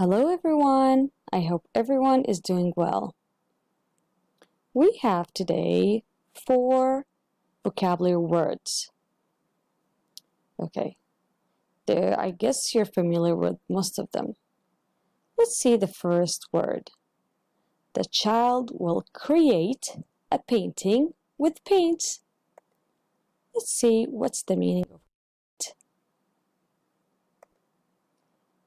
Hello everyone! I hope everyone is doing well. We have today 4 vocabulary words. Okay, I guess you're familiar with most of them. Let's see the first word. The child will create a painting with paints. Let's see what's the meaning of it.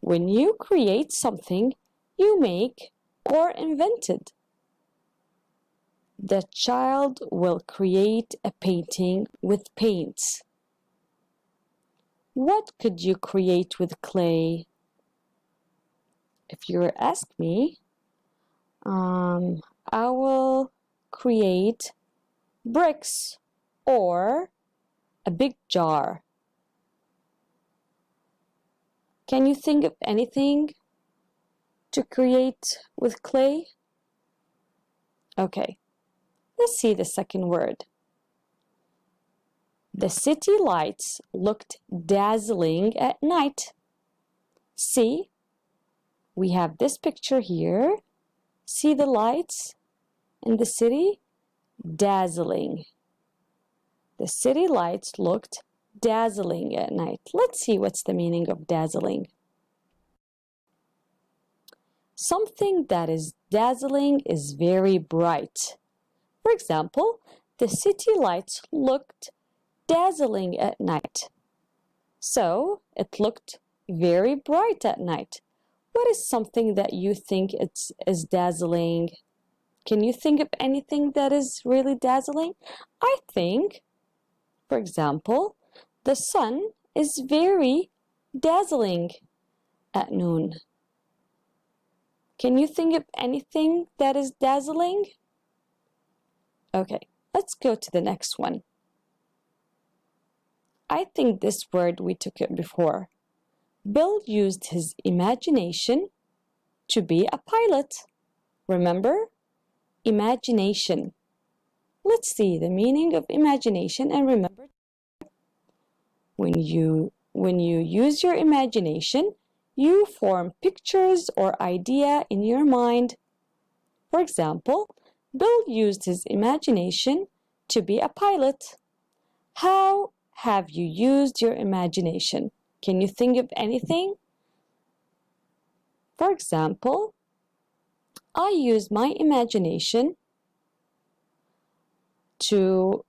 When you create something, you make or invented. The child will create a painting with paints. What could you create with clay? If you ask me, I will create bricks or a big jar. Can you think of anything to create with clay? Okay, let's see the second word. The city lights looked dazzling at night. See, we have this picture here. See the lights in the city? Dazzling. The city lights looked dazzling at night. Let's see what's the meaning of dazzling. Something that is dazzling is very bright. For example, the city lights looked dazzling at night. So, it looked very bright at night. What is something that you think is dazzling? Can you think of anything that is really dazzling? I think, for example, the sun is very dazzling at noon. Can you think of anything that is dazzling? Okay, let's go to the next one. I think this word we took it before. Bill used his imagination to be a pilot. Remember? Imagination. Let's see the meaning of imagination and remember. When you use your imagination, you form pictures or idea in your mind. For example, Bill used his imagination to be a pilot. How have you used your imagination? Can you think of anything? For example, I use my imagination to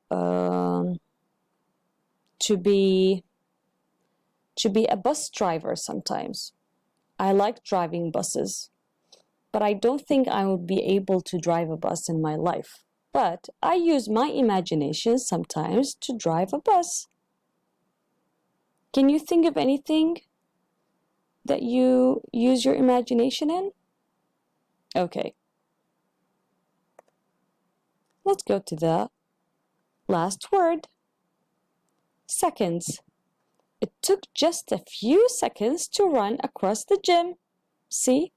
be a bus driver sometimes. I like driving buses, but I don't think I will be able to drive a bus in my life. But I use my imagination sometimes to drive a bus. Can you think of anything that you use your imagination in? Okay. Let's go to the last word. Seconds. It took just a few seconds to run across the gym. See?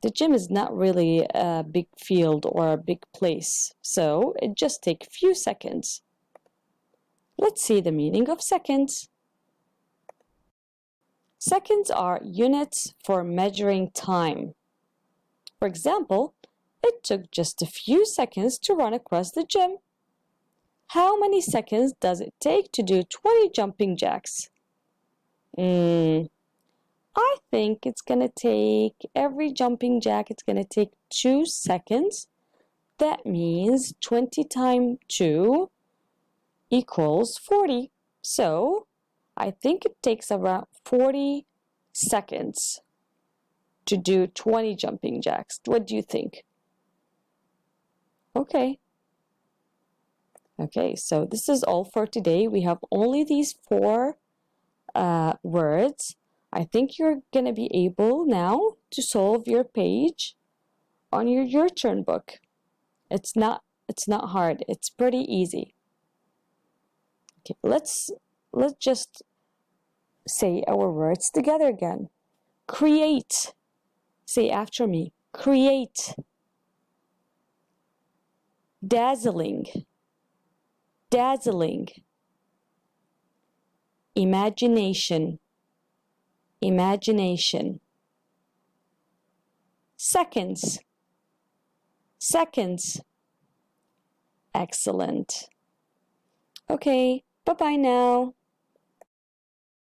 The gym is not really a big field or a big place, so it just takes a few seconds. Let's see the meaning of seconds. Seconds are units for measuring time. For example, it took just a few seconds to run across the gym. How many seconds does it take to do 20 jumping jacks? I think it's going to take, every jumping jack, it's going to take 2 seconds. That means 20 times 2 equals 40. So, I think it takes around 40 seconds to do 20 jumping jacks. What do you think? Okay. Okay, so this is all for today. We have only these 4 words. I think you're going to be able now to solve your page on your turn book. It's not hard. It's pretty easy. Okay, let's just say our words together again. Create. Say after me. Create. Dazzling. Dazzling. Imagination. Imagination. Seconds. Seconds. Excellent. Okay, bye-bye now.